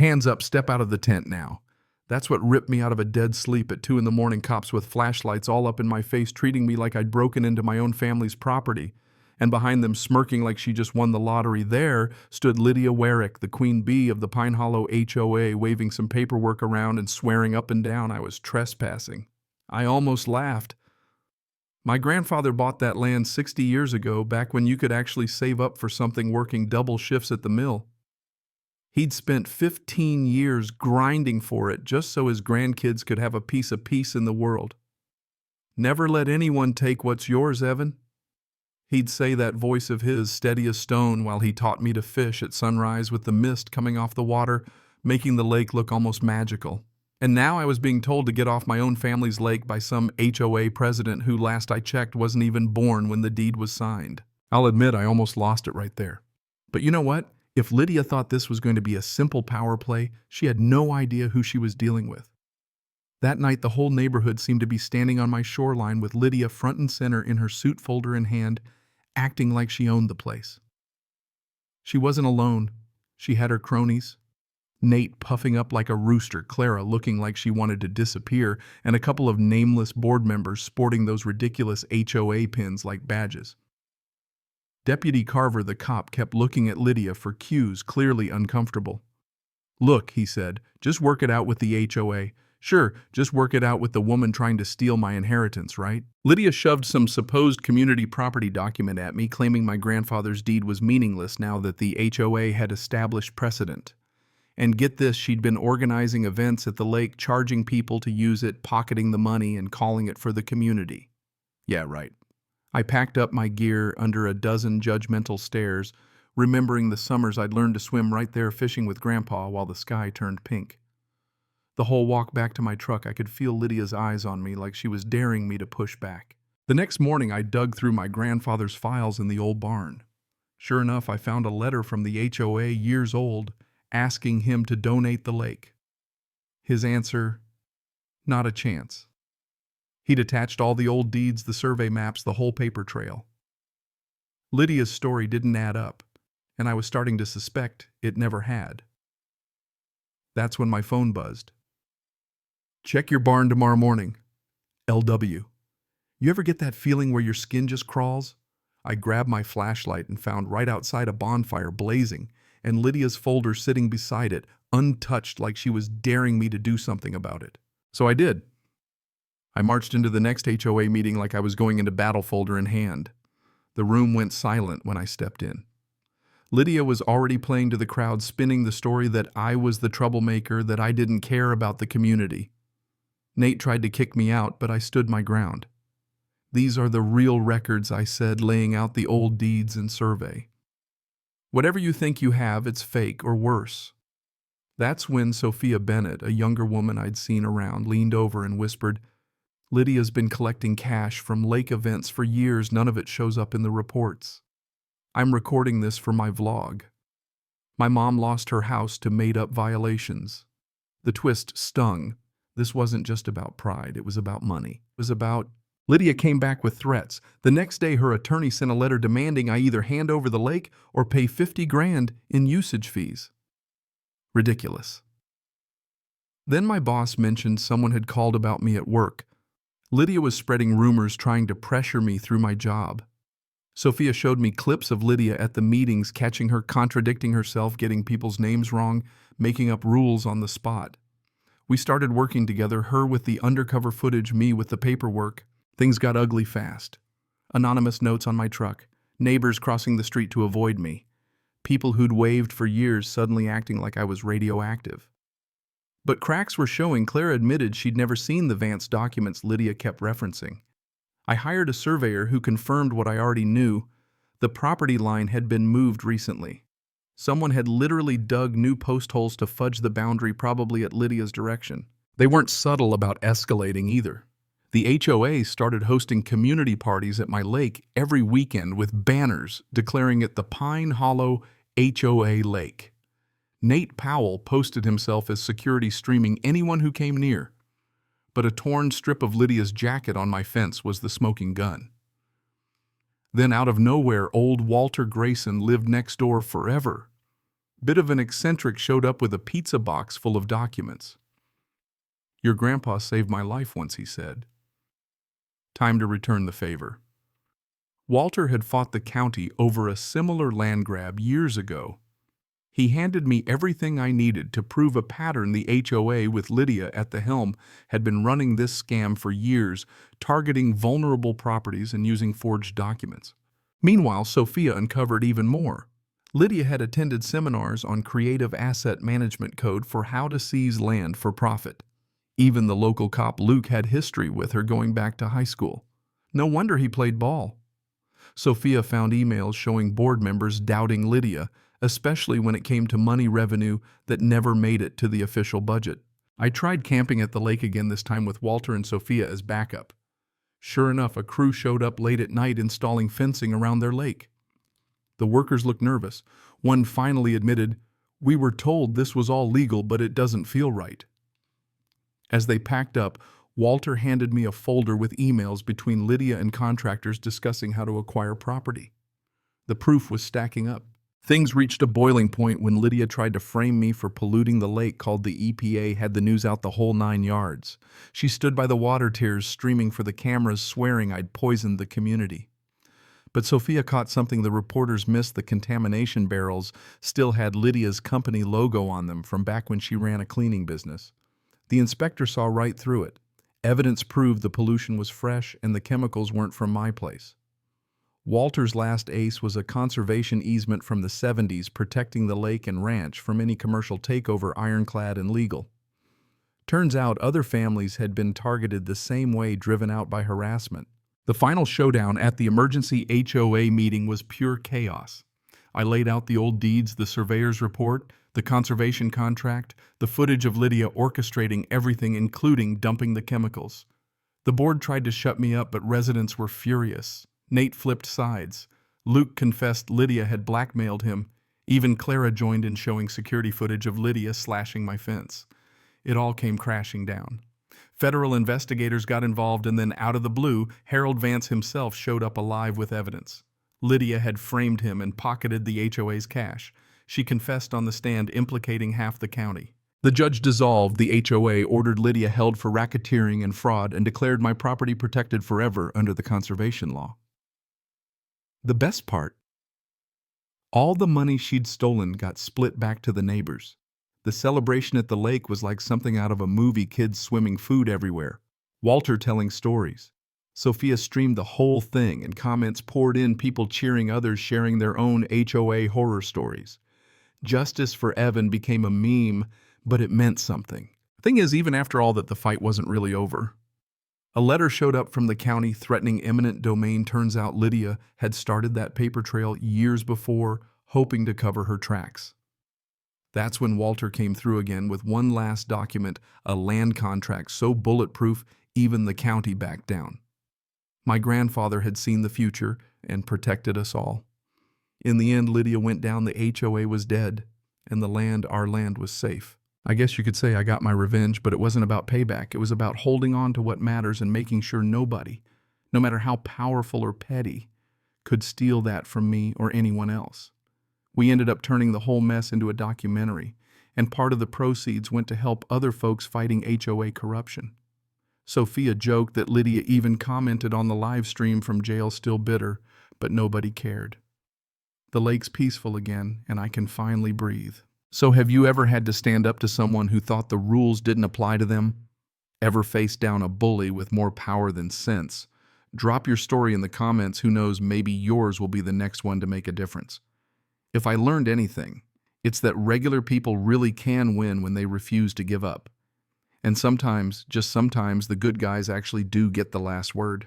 Hands up, step out of the tent now. That's what ripped me out of a dead sleep at 2 in the morning, cops with flashlights all up in my face treating me like I'd broken into my own family's property. And behind them, smirking like she just won the lottery, there stood Lydia Warwick, the queen bee of the Pine Hollow HOA, waving some paperwork around and swearing up and down I was trespassing. I almost laughed. My grandfather bought that land 60 years ago, back when you could actually save up for something working double shifts at the mill. He'd spent 15 years grinding for it just so his grandkids could have a piece of peace in the world. Never let anyone take what's yours, Evan. He'd say, that voice of his steady as stone, while he taught me to fish at sunrise with the mist coming off the water, making the lake look almost magical. And now I was being told to get off my own family's lake by some HOA president who, last I checked, wasn't even born when the deed was signed. I'll admit I almost lost it right there. But you know what? If Lydia thought this was going to be a simple power play, she had no idea who she was dealing with. That night, the whole neighborhood seemed to be standing on my shoreline with Lydia front and center in her suit folder in hand, acting like she owned the place. She wasn't alone. She had her cronies. Nate puffing up like a rooster, Clara looking like she wanted to disappear, and a couple of nameless board members sporting those ridiculous HOA pins like badges. Deputy Carver, the cop, kept looking at Lydia for cues, clearly uncomfortable. "Look," he said, "just work it out with the HOA. Sure, just work it out with the woman trying to steal my inheritance, right?" Lydia shoved some supposed community property document at me, claiming my grandfather's deed was meaningless now that the HOA had established precedent. And get this, she'd been organizing events at the lake, charging people to use it, pocketing the money, and calling it for the community. Yeah, right. I packed up my gear under a dozen judgmental stares, remembering the summers I'd learned to swim right there fishing with Grandpa while the sky turned pink. The whole walk back to my truck, I could feel Lydia's eyes on me like she was daring me to push back. The next morning, I dug through my grandfather's files in the old barn. Sure enough, I found a letter from the HOA, years old, asking him to donate the lake. His answer, not a chance. He'd attached all the old deeds, the survey maps, the whole paper trail. Lydia's story didn't add up, and I was starting to suspect it never had. That's when my phone buzzed. "Check your barn tomorrow morning. LW." You ever get that feeling where your skin just crawls? I grabbed my flashlight and found right outside a bonfire blazing, and Lydia's folder sitting beside it, untouched, like she was daring me to do something about it. So I did. I marched into the next HOA meeting like I was going into battle, folder in hand. The room went silent when I stepped in. Lydia was already playing to the crowd, spinning the story that I was the troublemaker, that I didn't care about the community. Nate tried to kick me out, but I stood my ground. "These are the real records," I said, laying out the old deeds and survey. "Whatever you think you have, it's fake or worse." That's when Sophia Bennett, a younger woman I'd seen around, leaned over and whispered, "Lydia's been collecting cash from lake events for years. None of it shows up in the reports. I'm recording this for my vlog. My mom lost her house to made-up violations." The twist stung. This wasn't just about pride. It was about money. It was about... Lydia came back with threats. The next day, her attorney sent a letter demanding I either hand over the lake or pay $50,000 in usage fees. Ridiculous. Then my boss mentioned someone had called about me at work. Lydia was spreading rumors, trying to pressure me through my job. Sophia showed me clips of Lydia at the meetings, catching her contradicting herself, getting people's names wrong, making up rules on the spot. We started working together, her with the undercover footage, me with the paperwork. Things got ugly fast. Anonymous notes on my truck, neighbors crossing the street to avoid me, people who'd waved for years suddenly acting like I was radioactive. But cracks were showing. Clara admitted she'd never seen the Vance documents Lydia kept referencing. I hired a surveyor who confirmed what I already knew. The property line had been moved recently. Someone had literally dug new post holes to fudge the boundary, probably at Lydia's direction. They weren't subtle about escalating either. The HOA started hosting community parties at my lake every weekend with banners declaring it the Pine Hollow HOA Lake. Nate Powell posted himself as security, streaming anyone who came near. But a torn strip of Lydia's jacket on my fence was the smoking gun. Then out of nowhere, old Walter Grayson lived next door forever. Bit of an eccentric showed up with a pizza box full of documents. "Your grandpa saved my life once," he said. Time to return the favor. Walter had fought the county over a similar land grab years ago. He handed me everything I needed to prove a pattern. The HOA with Lydia at the helm had been running this scam for years, targeting vulnerable properties and using forged documents. Meanwhile, Sophia uncovered even more. Lydia had attended seminars on creative asset management code for how to seize land for profit. Even the local cop Luke had history with her going back to high school. No wonder he played ball. Sophia found emails showing board members doubting Lydia, especially when it came to money revenue that never made it to the official budget. I tried camping at the lake again, this time with Walter and Sophia as backup. Sure enough, a crew showed up late at night installing fencing around their lake. The workers looked nervous. One finally admitted, "We were told this was all legal, but it doesn't feel right." As they packed up, Walter handed me a folder with emails between Lydia and contractors discussing how to acquire property. The proof was stacking up. Things reached a boiling point when Lydia tried to frame me for polluting the lake, called the EPA, had the news out the whole 9 yards. She stood by the water tears streaming for the cameras, swearing I'd poisoned the community. But Sophia caught something the reporters missed. The contamination barrels still had Lydia's company logo on them from back when she ran a cleaning business. The inspector saw right through it. Evidence proved the pollution was fresh and the chemicals weren't from my place. Walter's last ace was a conservation easement from the 70s protecting the lake and ranch from any commercial takeover, ironclad and legal. Turns out other families had been targeted the same way, driven out by harassment. The final showdown at the emergency HOA meeting was pure chaos. I laid out the old deeds, the surveyor's report, the conservation contract, the footage of Lydia orchestrating everything, including dumping the chemicals. The board tried to shut me up, but residents were furious. Nate flipped sides. Luke confessed Lydia had blackmailed him. Even Clara joined in, showing security footage of Lydia slashing my fence. It all came crashing down. Federal investigators got involved, and then out of the blue, Harold Vance himself showed up alive with evidence. Lydia had framed him and pocketed the HOA's cash. She confessed on the stand, implicating half the county. The judge dissolved the HOA, ordered Lydia held for racketeering and fraud, and declared my property protected forever under the conservation law. The best part? All the money she'd stolen got split back to the neighbors. The celebration at the lake was like something out of a movie, kids swimming, food everywhere, Walter telling stories. Sophia streamed the whole thing and comments poured in, people cheering, others sharing their own HOA horror stories. Justice for Evan became a meme, but it meant something. Thing is, even after all that, the fight wasn't really over. A letter showed up from the county threatening eminent domain. Turns out Lydia had started that paper trail years before, hoping to cover her tracks. That's when Walter came through again with one last document, a land contract so bulletproof even the county backed down. My grandfather had seen the future and protected us all. In the end, Lydia went down, the HOA was dead, and the land, our land, was safe. I guess you could say I got my revenge, but it wasn't about payback. It was about holding on to what matters and making sure nobody, no matter how powerful or petty, could steal that from me or anyone else. We ended up turning the whole mess into a documentary, and part of the proceeds went to help other folks fighting HOA corruption. Sophia joked that Lydia even commented on the live stream from jail, still bitter, but nobody cared. The lake's peaceful again, and I can finally breathe. So have you ever had to stand up to someone who thought the rules didn't apply to them? Ever faced down a bully with more power than sense? Drop your story in the comments. Who knows, maybe yours will be the next one to make a difference. If I learned anything, it's that regular people really can win when they refuse to give up. And sometimes, just sometimes, the good guys actually do get the last word.